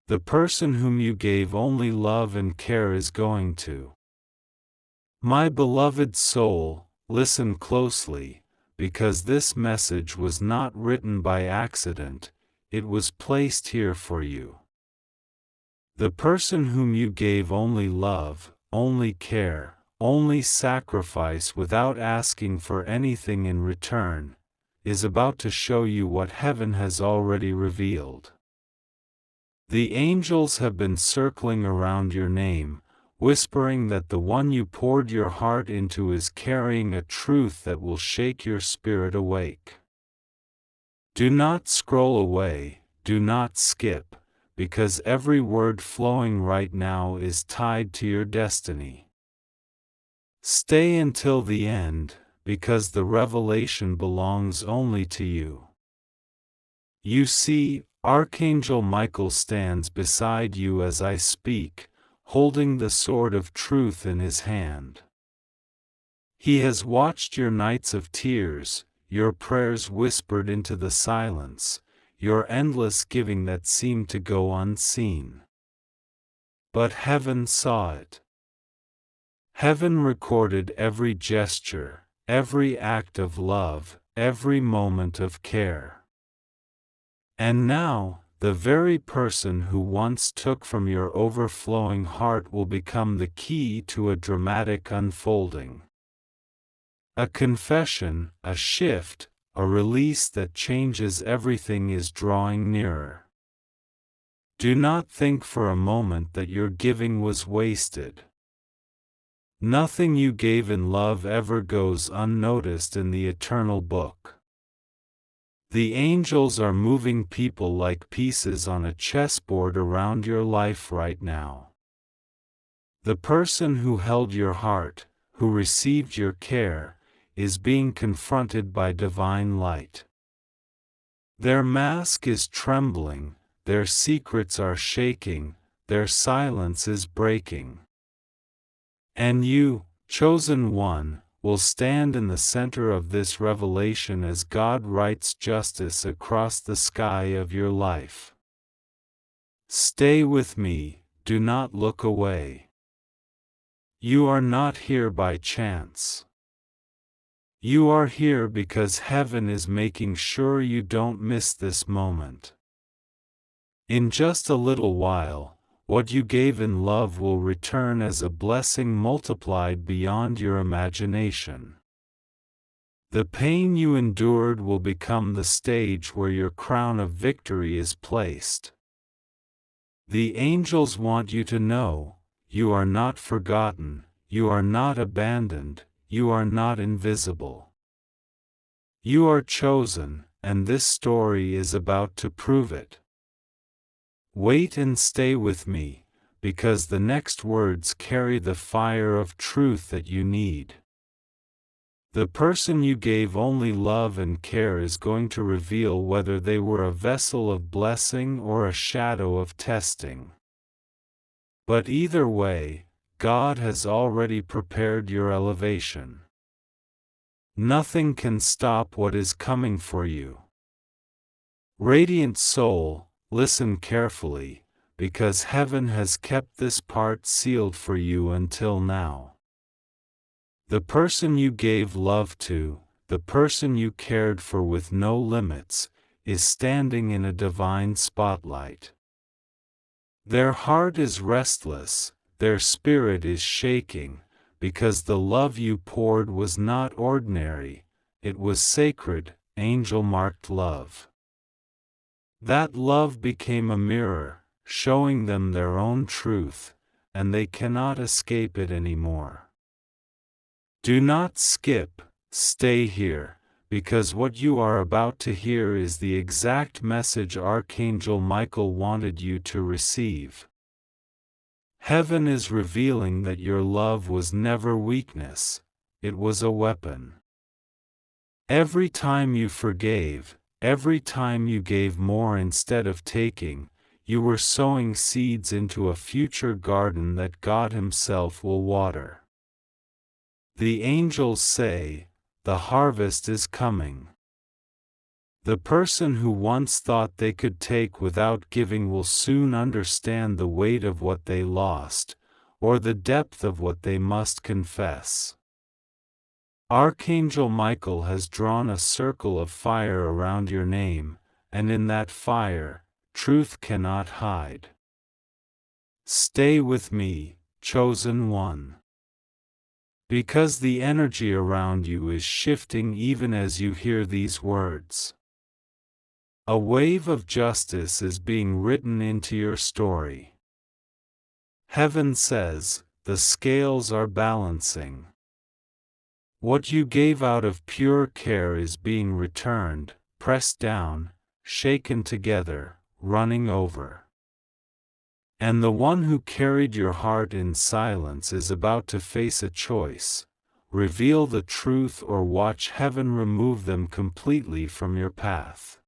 The person whom you gave only love and care is going to. My beloved soul, listen closely, because this message was not written by accident, it was placed here for you. The person whom you gave only love, only care, only sacrifice without asking for anything in return, is about to show you what heaven has already revealed. The angels have been circling around your name, whispering that the one you poured your heart into is carrying a truth that will shake your spirit awake. Do not scroll away, do not skip, because every word flowing right now is tied to your destiny. Stay until the end, because the revelation belongs only to you. You see, Archangel Michael stands beside you as I speak, holding the sword of truth in his hand. He has watched your nights of tears, your prayers whispered into the silence, your endless giving that seemed to go unseen. But heaven saw it. Heaven recorded every gesture, every act of love, every moment of care. And now, the very person who once took from your overflowing heart will become the key to a dramatic unfolding. A confession, a shift, a release that changes everything is drawing nearer. Do not think for a moment that your giving was wasted. Nothing you gave in love ever goes unnoticed in the eternal book. The angels are moving people like pieces on a chessboard around your life right now. The person who held your heart, who received your care, is being confronted by divine light. Their mask is trembling, their secrets are shaking, their silence is breaking. And you, chosen one, will stand in the center of this revelation as God writes justice across the sky of your life. Stay with me, do not look away. You are not here by chance. You are here because heaven is making sure you don't miss this moment. In just a little while, what you gave in love will return as a blessing multiplied beyond your imagination. The pain you endured will become the stage where your crown of victory is placed. The angels want you to know, you are not forgotten, you are not abandoned, you are not invisible. You are chosen, and this story is about to prove it. Wait and stay with me, because the next words carry the fire of truth that you need. The person you gave only love and care is going to reveal whether they were a vessel of blessing or a shadow of testing. But either way, God has already prepared your elevation. Nothing can stop what is coming for you. Radiant soul, listen carefully, because heaven has kept this part sealed for you until now. The person you gave love to, the person you cared for with no limits, is standing in a divine spotlight. Their heart is restless, their spirit is shaking, because the love you poured was not ordinary, it was sacred, angel-marked love. That love became a mirror, showing them their own truth, and they cannot escape it anymore. Do not skip, stay here, because what you are about to hear is the exact message Archangel Michael wanted you to receive. Heaven is revealing that your love was never weakness, it was a weapon. Every time you forgave, every time you gave more instead of taking, you were sowing seeds into a future garden that God Himself will water. The angels say, the harvest is coming. The person who once thought they could take without giving will soon understand the weight of what they lost, or the depth of what they must confess. Archangel Michael has drawn a circle of fire around your name, and in that fire, truth cannot hide. Stay with me, chosen one. Because the energy around you is shifting even as you hear these words. A wave of justice is being written into your story. Heaven says, the scales are balancing. What you gave out of pure care is being returned, pressed down, shaken together, running over. And the one who carried your heart in silence is about to face a choice: reveal the truth or watch heaven remove them completely from your path.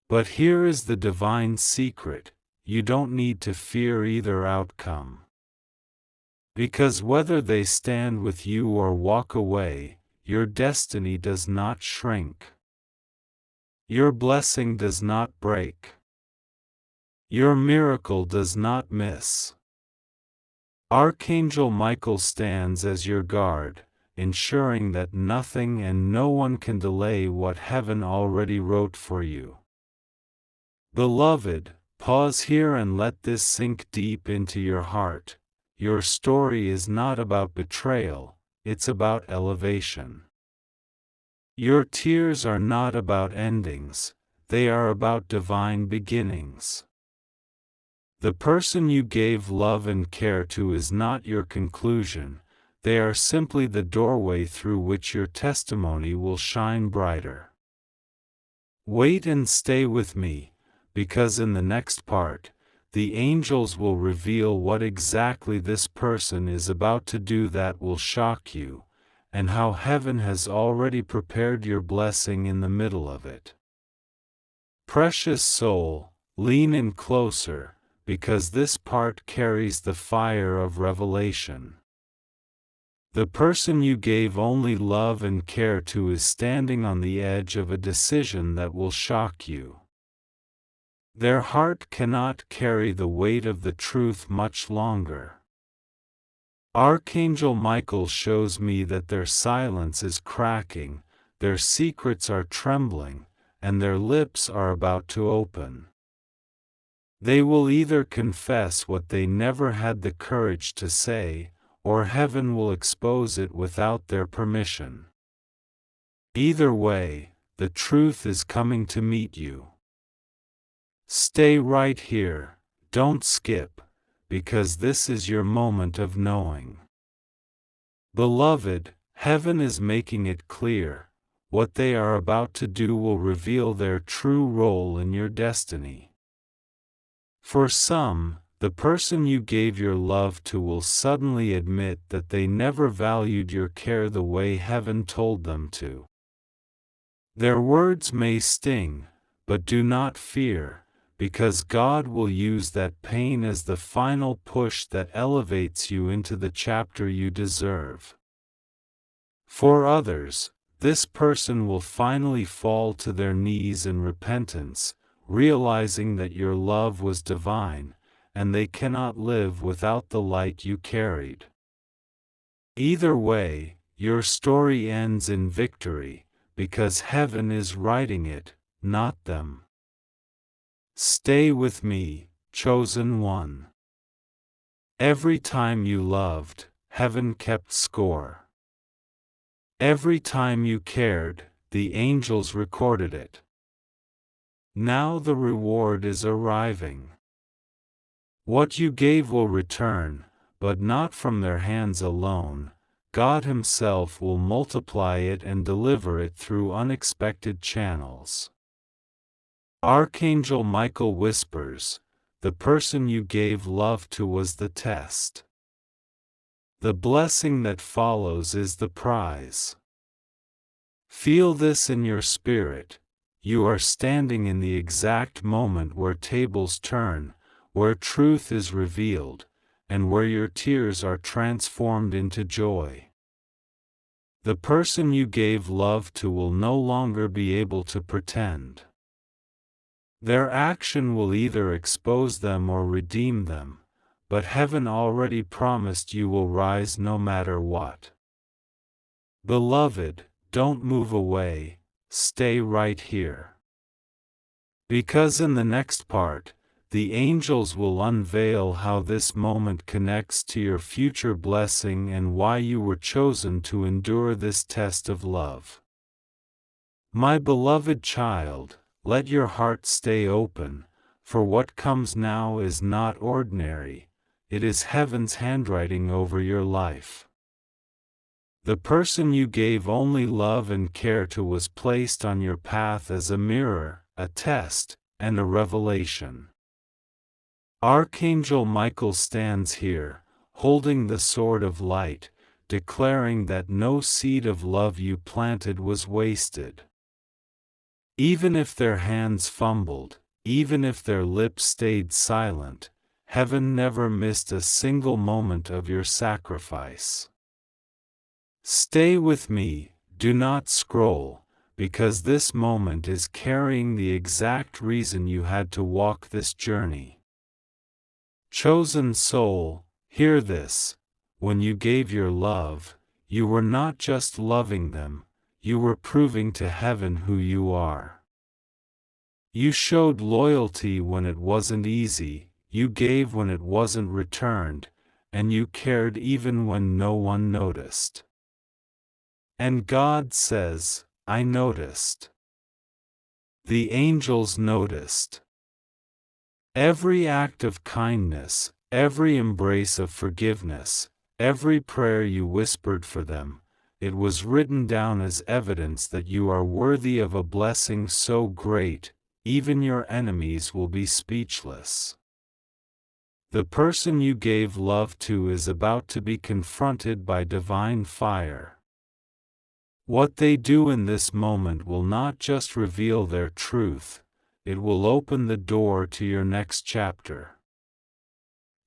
But here is the divine secret: you don't need to fear either outcome. Because whether they stand with you or walk away, your destiny does not shrink. Your blessing does not break. Your miracle does not miss. Archangel Michael stands as your guard, ensuring that nothing and no one can delay what heaven already wrote for you. Beloved, pause here and let this sink deep into your heart. Your story is not about betrayal, it's about elevation. Your tears are not about endings, they are about divine beginnings. The person you gave love and care to is not your conclusion, they are simply the doorway through which your testimony will shine brighter. Wait and stay with me, because in the next part, the angels will reveal what exactly this person is about to do that will shock you, and how heaven has already prepared your blessing in the middle of it. Precious soul, lean in closer, because this part carries the fire of revelation. The person you gave only love and care to is standing on the edge of a decision that will shock you. Their heart cannot carry the weight of the truth much longer. Archangel Michael shows me that their silence is cracking, their secrets are trembling, and their lips are about to open. They will either confess what they never had the courage to say, or heaven will expose it without their permission. Either way, the truth is coming to meet you. Stay right here, don't skip, because this is your moment of knowing. Beloved, heaven is making it clear: what they are about to do will reveal their true role in your destiny. For some, the person you gave your love to will suddenly admit that they never valued your care the way heaven told them to. Their words may sting, but do not fear, because God will use that pain as the final push that elevates you into the chapter you deserve. For others, this person will finally fall to their knees in repentance, realizing that your love was divine, and they cannot live without the light you carried. Either way, your story ends in victory, because heaven is writing it, not them. Stay with me, chosen one. Every time you loved, heaven kept score. Every time you cared, the angels recorded it. Now the reward is arriving. What you gave will return, but not from their hands alone. God Himself will multiply it and deliver it through unexpected channels. Archangel Michael whispers, the person you gave love to was the test. The blessing that follows is the prize. Feel this in your spirit: you are standing in the exact moment where tables turn, where truth is revealed, and where your tears are transformed into joy. The person you gave love to will no longer be able to pretend. Their action will either expose them or redeem them, but heaven already promised you will rise no matter what. Beloved, don't move away, stay right here. Because in the next part, the angels will unveil how this moment connects to your future blessing and why you were chosen to endure this test of love. My beloved child, let your heart stay open, for what comes now is not ordinary, it is heaven's handwriting over your life. The person you gave only love and care to was placed on your path as a mirror, a test, and a revelation. Archangel Michael stands here, holding the sword of light, declaring that no seed of love you planted was wasted. Even if their hands fumbled, even if their lips stayed silent, heaven never missed a single moment of your sacrifice. Stay with me, do not scroll, because this moment is carrying the exact reason you had to walk this journey. Chosen soul, hear this: when you gave your love, you were not just loving them, you were proving to heaven who you are. You showed loyalty when it wasn't easy, you gave when it wasn't returned, and you cared even when no one noticed. And God says, I noticed. The angels noticed. Every act of kindness, every embrace of forgiveness, every prayer you whispered for them, it was written down as evidence that you are worthy of a blessing so great, even your enemies will be speechless. The person you gave love to is about to be confronted by divine fire. What they do in this moment will not just reveal their truth, it will open the door to your next chapter.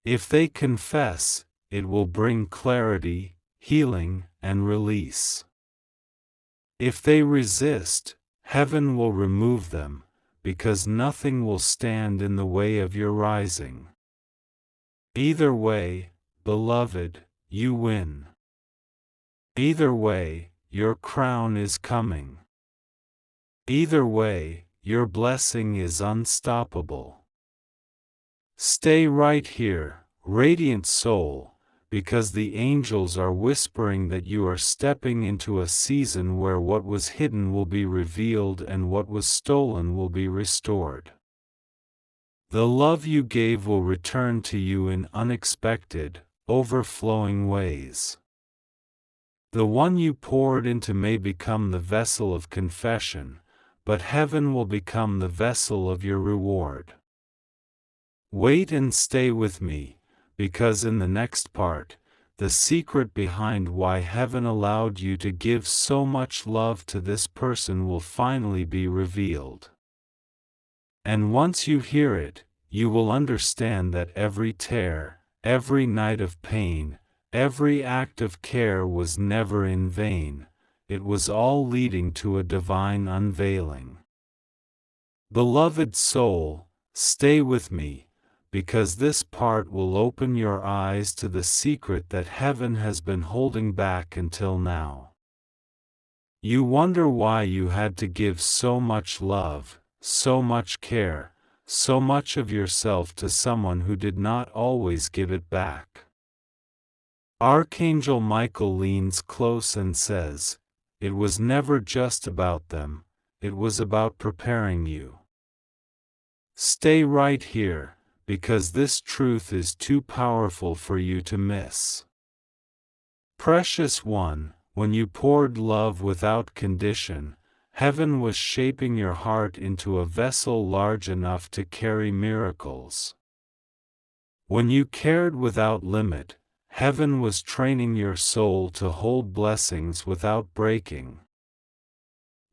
If they confess, it will bring clarity, healing, and release. If they resist, heaven will remove them, because nothing will stand in the way of your rising. Either way, beloved, you win. Either way, your crown is coming. Either way, your blessing is unstoppable. Stay right here, radiant soul, because the angels are whispering that you are stepping into a season where what was hidden will be revealed and what was stolen will be restored. The love you gave will return to you in unexpected, overflowing ways. The one you poured into may become the vessel of confession, but heaven will become the vessel of your reward. Wait and stay with me, because in the next part, the secret behind why heaven allowed you to give so much love to this person will finally be revealed. And once you hear it, you will understand that every tear, every night of pain, every act of care was never in vain, it was all leading to a divine unveiling. Beloved soul, stay with me, because this part will open your eyes to the secret that heaven has been holding back until now. You wonder why you had to give so much love, so much care, so much of yourself to someone who did not always give it back. Archangel Michael leans close and says, it was never just about them, it was about preparing you. Stay right here, because this truth is too powerful for you to miss. Precious one, when you poured love without condition, heaven was shaping your heart into a vessel large enough to carry miracles. When you cared without limit, heaven was training your soul to hold blessings without breaking.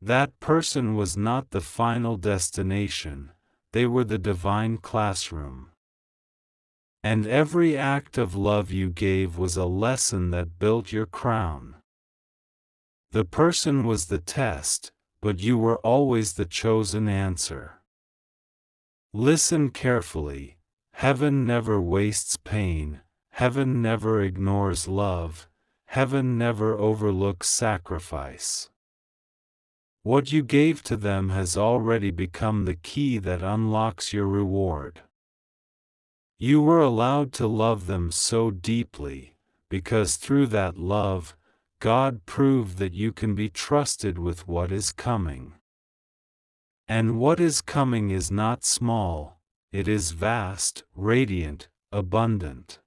That person was not the final destination, they were the divine classroom. And every act of love you gave was a lesson that built your crown. The person was the test, but you were always the chosen answer. Listen carefully. Heaven never wastes pain, heaven never ignores love, heaven never overlooks sacrifice. What you gave to them has already become the key that unlocks your reward. You were allowed to love them so deeply, because through that love, God proved that you can be trusted with what is coming. And what is coming is not small, it is vast, radiant, abundant.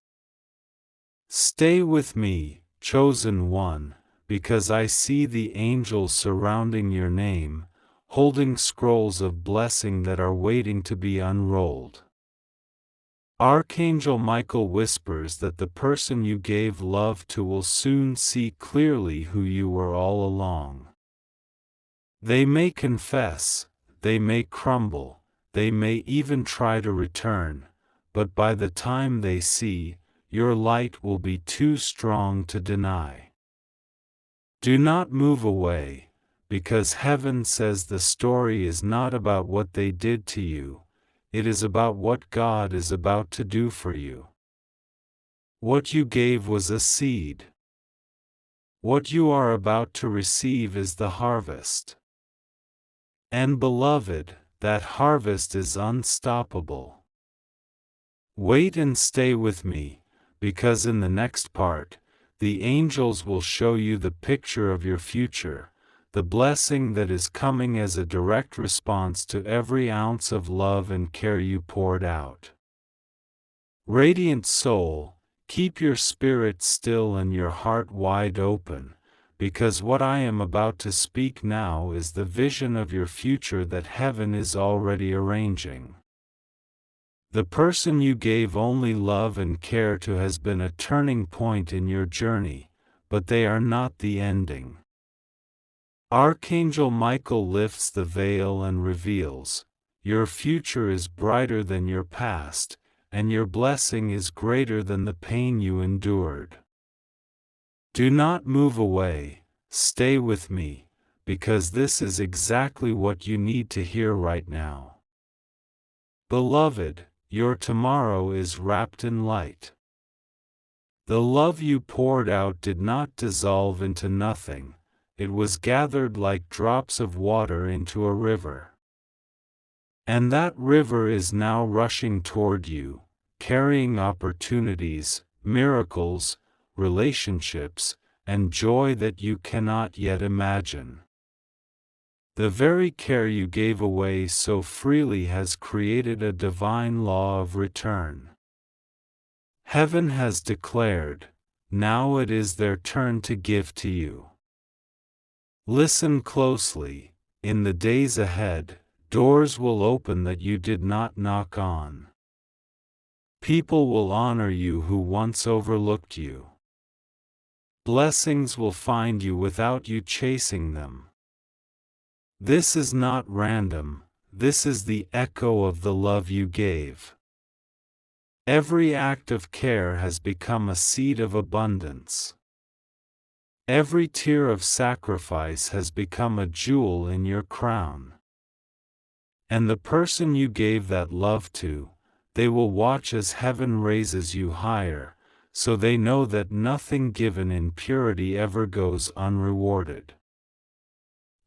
Stay with me, chosen one, because I see the angels surrounding your name, holding scrolls of blessing that are waiting to be unrolled. Archangel Michael whispers that the person you gave love to will soon see clearly who you were all along. They may confess, they may crumble, they may even try to return, but by the time they see, your light will be too strong to deny. Do not move away, because heaven says the story is not about what they did to you, it is about what God is about to do for you. What you gave was a seed. What you are about to receive is the harvest. And beloved, that harvest is unstoppable. Wait and stay with me, because in the next part, the angels will show you the picture of your future, the blessing that is coming as a direct response to every ounce of love and care you poured out. Radiant soul, keep your spirit still and your heart wide open, because what I am about to speak now is the vision of your future that heaven is already arranging. The person you gave only love and care to has been a turning point in your journey, but they are not the ending. Archangel Michael lifts the veil and reveals, your future is brighter than your past, and your blessing is greater than the pain you endured. Do not move away, stay with me, because this is exactly what you need to hear right now. Beloved, your tomorrow is wrapped in light. The love you poured out did not dissolve into nothing, it was gathered like drops of water into a river. And that river is now rushing toward you, carrying opportunities, miracles, relationships, and joy that you cannot yet imagine. The very care you gave away so freely has created a divine law of return. Heaven has declared, now it is their turn to give to you. Listen closely, in the days ahead, doors will open that you did not knock on. People will honor you who once overlooked you. Blessings will find you without you chasing them. This is not random, this is the echo of the love you gave. Every act of care has become a seed of abundance. Every tear of sacrifice has become a jewel in your crown. And the person you gave that love to, they will watch as heaven raises you higher, so they know that nothing given in purity ever goes unrewarded.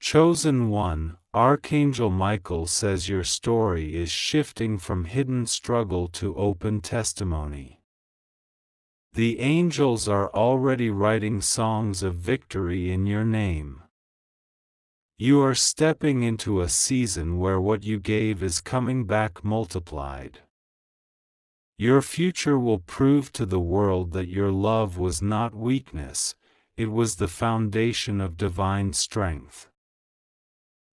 Chosen one, Archangel Michael says your story is shifting from hidden struggle to open testimony. The angels are already writing songs of victory in your name. You are stepping into a season where what you gave is coming back multiplied. Your future will prove to the world that your love was not weakness, it was the foundation of divine strength.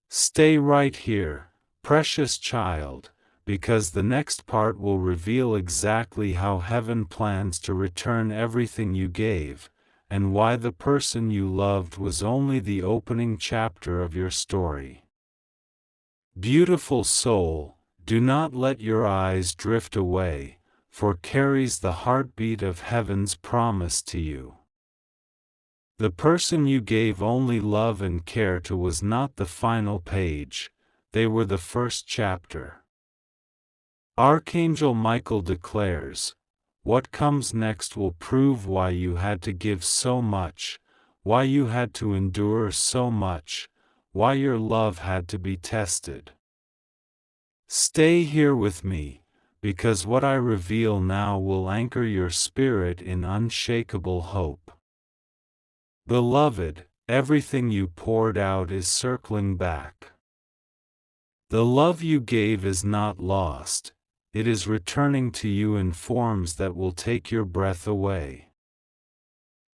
Stay right here, precious child, because the next part will reveal exactly how heaven plans to return everything you gave, and why the person you loved was only the opening chapter of your story. Beautiful soul, do not let your eyes drift away, for carries the heartbeat of heaven's promise to you. The person you gave only love and care to was not the final page, they were the first chapter. Archangel Michael declares, "What comes next will prove why you had to give so much, why you had to endure so much, why your love had to be tested. Stay here with me, because what I reveal now will anchor your spirit in unshakable hope." Beloved, everything you poured out is circling back. The love you gave is not lost, it is returning to you in forms that will take your breath away.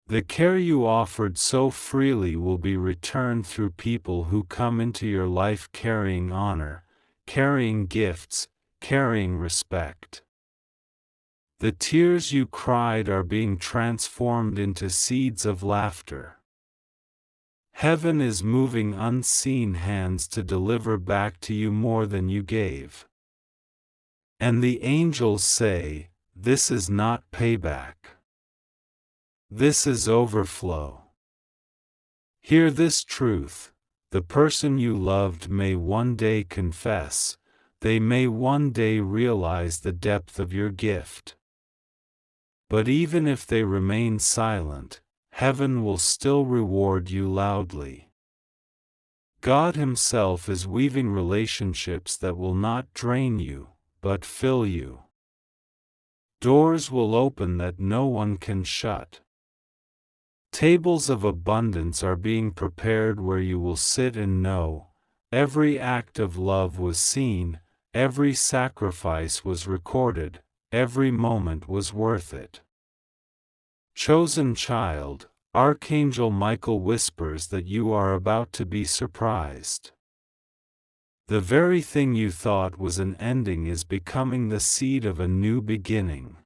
The care you offered so freely will be returned through people who come into your life carrying honor, carrying gifts, carrying respect. The tears you cried are being transformed into seeds of laughter. Heaven is moving unseen hands to deliver back to you more than you gave. And the angels say, "This is not payback. This is overflow." Hear this truth: the person you loved may one day confess, they may one day realize the depth of your gift. But even if they remain silent, heaven will still reward you loudly. God Himself is weaving relationships that will not drain you, but fill you. Doors will open that no one can shut. Tables of abundance are being prepared where you will sit and know, every act of love was seen, every sacrifice was recorded, every moment was worth it. Chosen child, Archangel Michael whispers that you are about to be surprised. The very thing you thought was an ending is becoming the seed of a new beginning.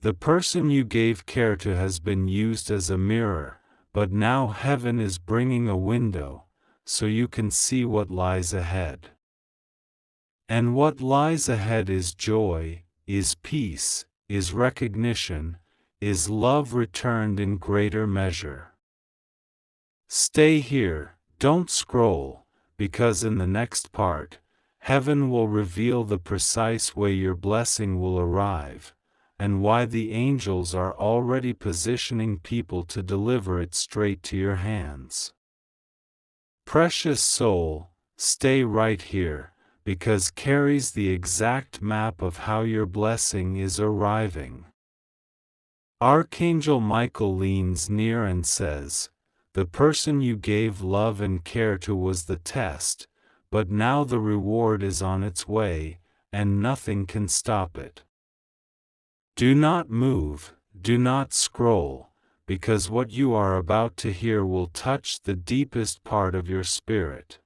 The person you gave care to has been used as a mirror, but now heaven is bringing a window, so you can see what lies ahead. And what lies ahead is joy, is peace, is recognition, is love returned in greater measure. Stay here, don't scroll, because in the next part, heaven will reveal the precise way your blessing will arrive, and why the angels are already positioning people to deliver it straight to your hands. Precious soul, stay right here, because carries the exact map of how your blessing is arriving. Archangel Michael leans near and says, "The person you gave love and care to was the test, but now the reward is on its way, and nothing can stop it. Do not move, do not scroll, because what you are about to hear will touch the deepest part of your spirit."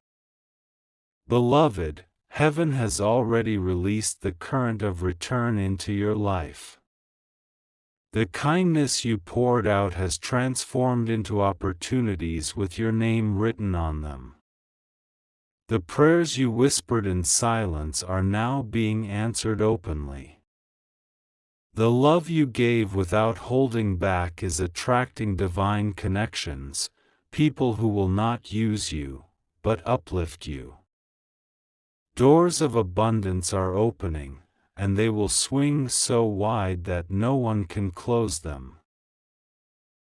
Beloved, heaven has already released the current of return into your life. The kindness you poured out has transformed into opportunities with your name written on them. The prayers you whispered in silence are now being answered openly. The love you gave without holding back is attracting divine connections, people who will not use you, but uplift you. Doors of abundance are opening, and they will swing so wide that no one can close them.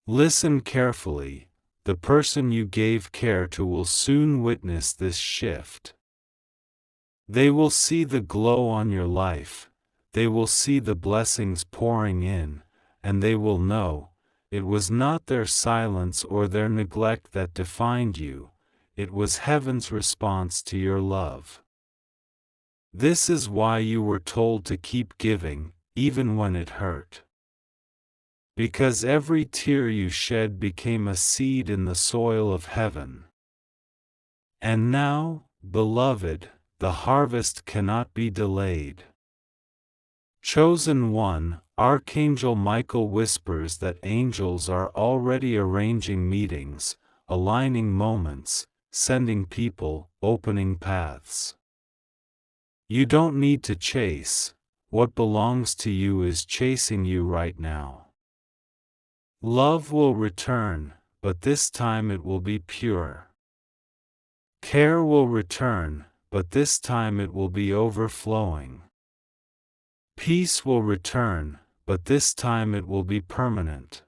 Listen carefully, the person you gave care to will soon witness this shift. They will see the glow on your life, they will see the blessings pouring in, and they will know, it was not their silence or their neglect that defined you, it was heaven's response to your love. This is why you were told to keep giving, even when it hurt. Because every tear you shed became a seed in the soil of heaven. And now, beloved, the harvest cannot be delayed. Chosen one, Archangel Michael whispers that angels are already arranging meetings, aligning moments, sending people, opening paths. You don't need to chase, what belongs to you is chasing you right now. Love will return, but this time it will be pure. Care will return, but this time it will be overflowing. Peace will return, but this time it will be permanent.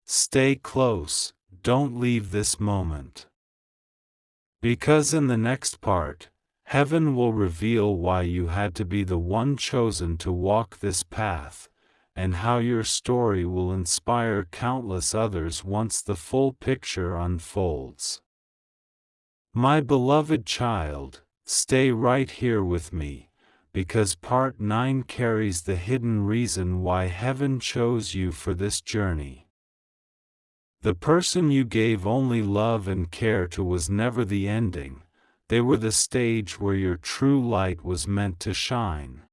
Stay close, don't leave this moment. Because in the next part, heaven will reveal why you had to be the one chosen to walk this path, and how your story will inspire countless others once the full picture unfolds. My beloved child, stay right here with me, because part 9 carries the hidden reason why heaven chose you for this journey. The person you gave only love and care to was never the ending, they were the stage where your true light was meant to shine.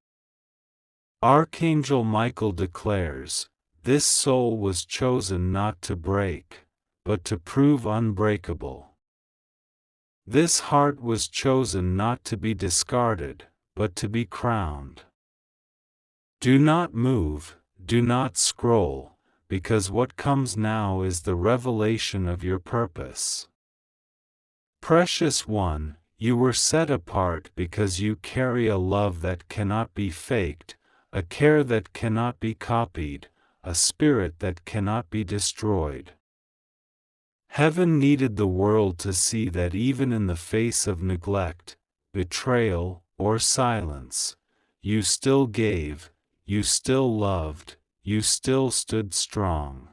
Archangel Michael declares, "This soul was chosen not to break, but to prove unbreakable. This heart was chosen not to be discarded, but to be crowned." Do not move, do not scroll, because what comes now is the revelation of your purpose. Precious one, you were set apart because you carry a love that cannot be faked, a care that cannot be copied, a spirit that cannot be destroyed. Heaven needed the world to see that even in the face of neglect, betrayal, or silence, you still gave, you still loved, you still stood strong.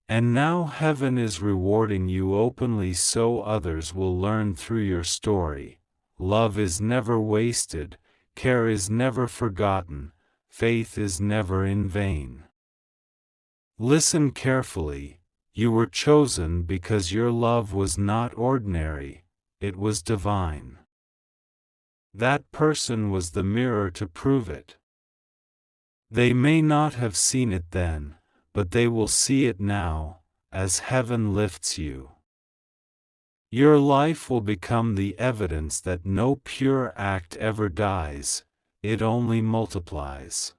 And now heaven is rewarding you openly so others will learn through your story. Love is never wasted, care is never forgotten, faith is never in vain. Listen carefully, you were chosen because your love was not ordinary, it was divine. That person was the mirror to prove it. They may not have seen it then, but they will see it now, as heaven lifts you. Your life will become the evidence that no pure act ever dies, it only multiplies.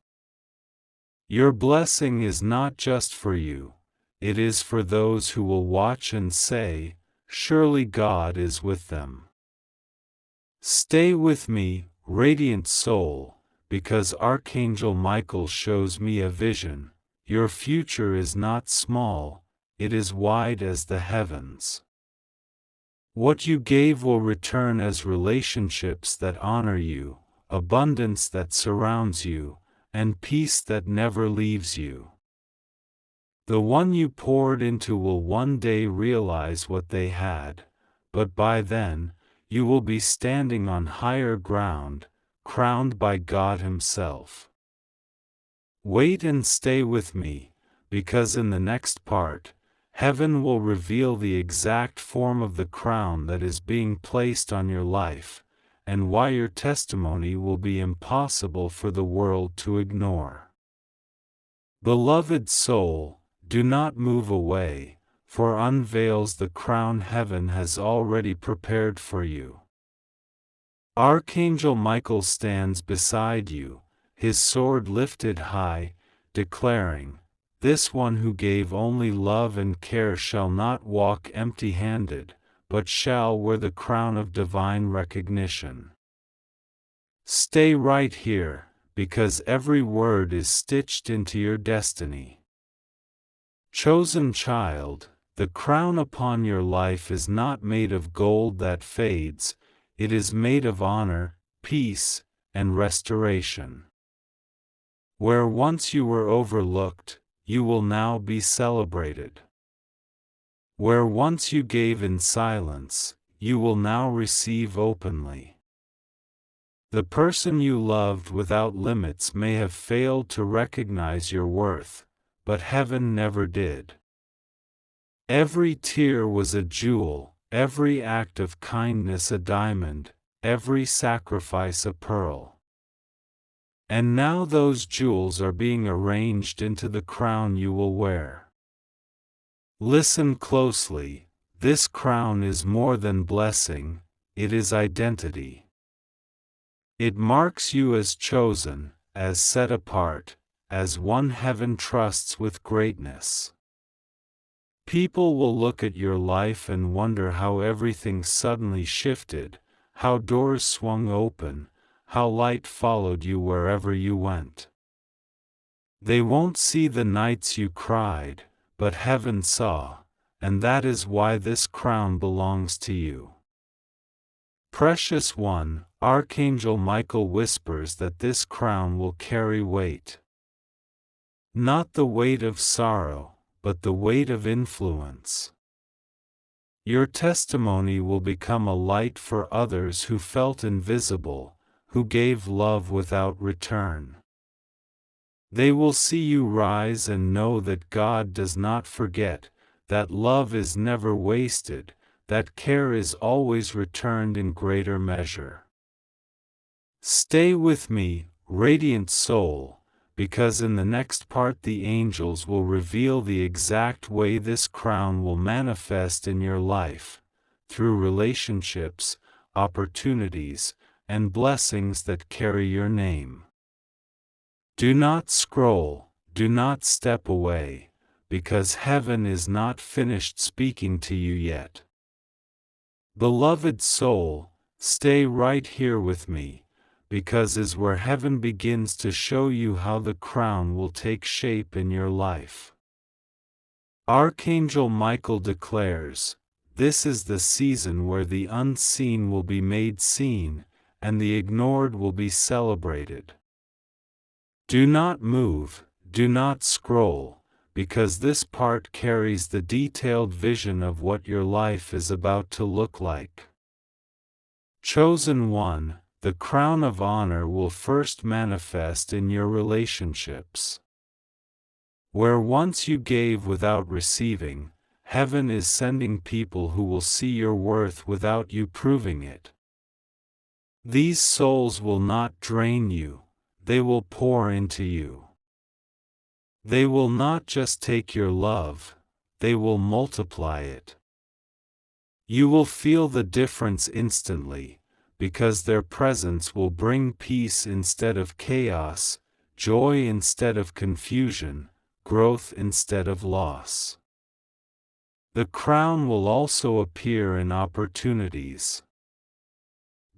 Your blessing is not just for you, it is for those who will watch and say, "Surely God is with them." Stay with me, radiant soul, because Archangel Michael shows me a vision. Your future is not small, it is wide as the heavens. What you gave will return as relationships that honor you, abundance that surrounds you, and peace that never leaves you. The one you poured into will one day realize what they had, but by then, you will be standing on higher ground, crowned by God Himself. Wait and stay with me, because in the next part, heaven will reveal the exact form of the crown that is being placed on your life, and why your testimony will be impossible for the world to ignore. Beloved soul, do not move away, for unveils the crown heaven has already prepared for you. Archangel Michael stands beside you, his sword lifted high, declaring, "This one who gave only love and care shall not walk empty-handed, but shall wear the crown of divine recognition." Stay right here, because every word is stitched into your destiny. Chosen child, the crown upon your life is not made of gold that fades, it is made of honor, peace, and restoration. Where once you were overlooked, you will now be celebrated. Where once you gave in silence, you will now receive openly. The person you loved without limits may have failed to recognize your worth, but heaven never did. Every tear was a jewel, every act of kindness a diamond, every sacrifice a pearl. And now those jewels are being arranged into the crown you will wear. Listen closely, this crown is more than blessing, it is identity. It marks you as chosen, as set apart, as one heaven trusts with greatness. People will look at your life and wonder how everything suddenly shifted, how doors swung open, how light followed you wherever you went. They won't see the nights you cried, but heaven saw, and that is why this crown belongs to you. Precious one, Archangel Michael whispers that this crown will carry weight. Not the weight of sorrow, but the weight of influence. Your testimony will become a light for others who felt invisible, who gave love without return. They will see you rise and know that God does not forget, that love is never wasted, that care is always returned in greater measure. Stay with me, radiant soul, because in the next part the angels will reveal the exact way this crown will manifest in your life, through relationships, opportunities, and blessings that carry your name. Do not scroll, do not step away, because heaven is not finished speaking to you yet. Beloved soul, stay right here with me, because is where heaven begins to show you how the crown will take shape in your life. Archangel Michael declares, this is the season where the unseen will be made seen, and the ignored will be celebrated. Do not move, do not scroll, because this part carries the detailed vision of what your life is about to look like. Chosen one, the crown of honor will first manifest in your relationships. Where once you gave without receiving, heaven is sending people who will see your worth without you proving it. These souls will not drain you, they will pour into you. They will not just take your love, they will multiply it. You will feel the difference instantly, because their presence will bring peace instead of chaos, joy instead of confusion, growth instead of loss. The crown will also appear in opportunities.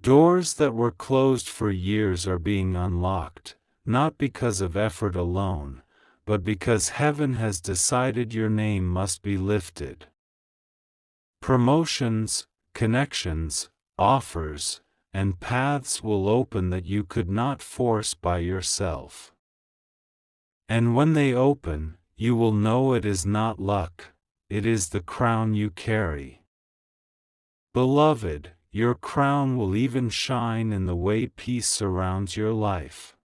Doors that were closed for years are being unlocked, not because of effort alone, but because heaven has decided your name must be lifted. Promotions, connections, offers, and paths will open that you could not force by yourself. And when they open, you will know it is not luck, it is the crown you carry. Beloved, your crown will even shine in the way peace surrounds your life.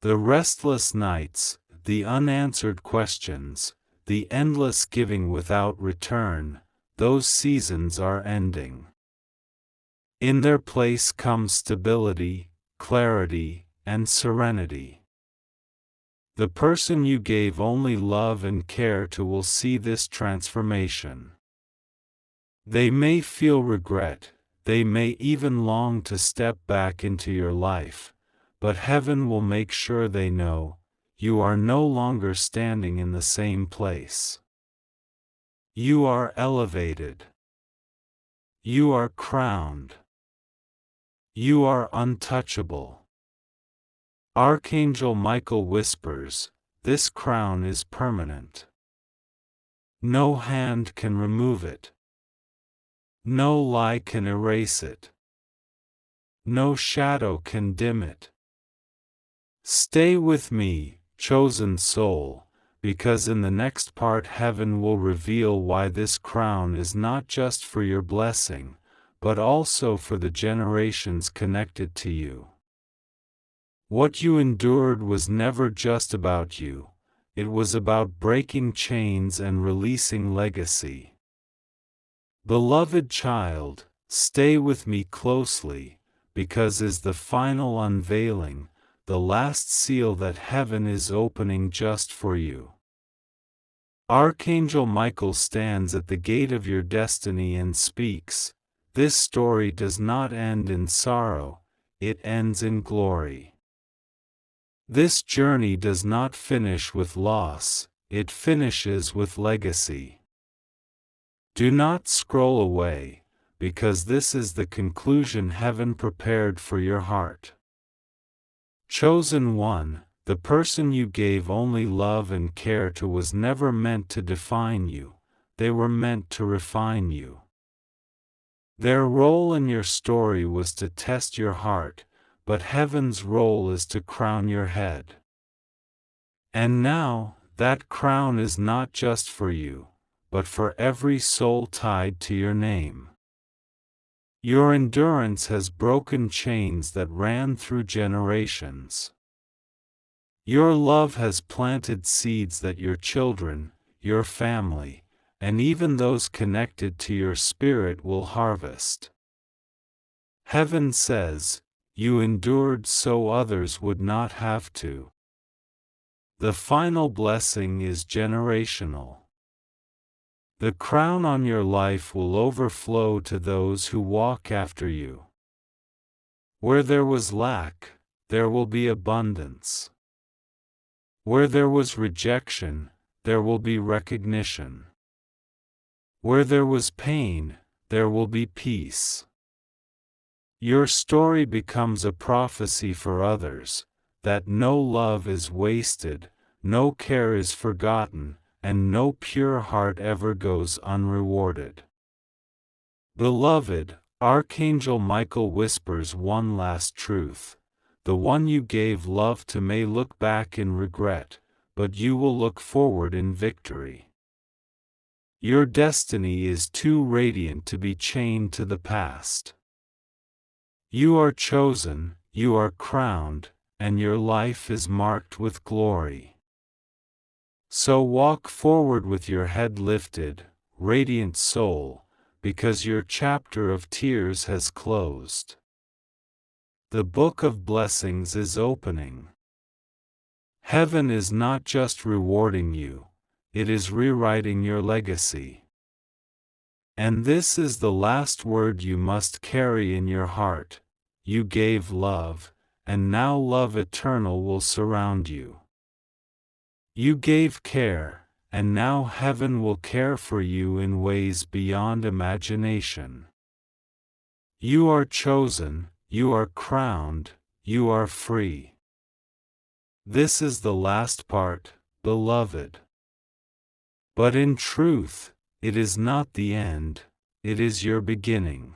The restless nights, the unanswered questions, the endless giving without return, those seasons are ending. In their place comes stability, clarity, and serenity. The person you gave only love and care to will see this transformation. They may feel regret, they may even long to step back into your life, but heaven will make sure they know, you are no longer standing in the same place. You are elevated. You are crowned. You are untouchable. Archangel Michael whispers, this crown is permanent. No hand can remove it. No lie can erase it. No shadow can dim it. Stay with me, chosen soul, because in the next part heaven will reveal why this crown is not just for your blessing, but also for the generations connected to you. What you endured was never just about you, it was about breaking chains and releasing legacy. Beloved child, stay with me closely, because is the final unveiling, the last seal that heaven is opening just for you. Archangel Michael stands at the gate of your destiny and speaks, this story does not end in sorrow, it ends in glory. This journey does not finish with loss, it finishes with legacy. Do not scroll away, because this is the conclusion heaven prepared for your heart. Chosen one, the person you gave only love and care to was never meant to define you, they were meant to refine you. Their role in your story was to test your heart, but heaven's role is to crown your head. And now, that crown is not just for you, but for every soul tied to your name. Your endurance has broken chains that ran through generations. Your love has planted seeds that your children, your family, and even those connected to your spirit will harvest. Heaven says, you endured so others would not have to. The final blessing is generational. The crown on your life will overflow to those who walk after you. Where there was lack, there will be abundance. Where there was rejection, there will be recognition. Where there was pain, there will be peace. Your story becomes a prophecy for others, that no love is wasted, no care is forgotten, and no pure heart ever goes unrewarded. Beloved, Archangel Michael whispers one last truth. The one you gave love to may look back in regret, but you will look forward in victory. Your destiny is too radiant to be chained to the past. You are chosen, you are crowned, and your life is marked with glory. So walk forward with your head lifted, radiant soul, because your chapter of tears has closed. The book of blessings is opening. Heaven is not just rewarding you, it is rewriting your legacy. And this is the last word you must carry in your heart. You gave love, and now love eternal will surround you. You gave care, and now heaven will care for you in ways beyond imagination. You are chosen, you are crowned, you are free. This is the last part, beloved. But in truth, it is not the end, it is your beginning.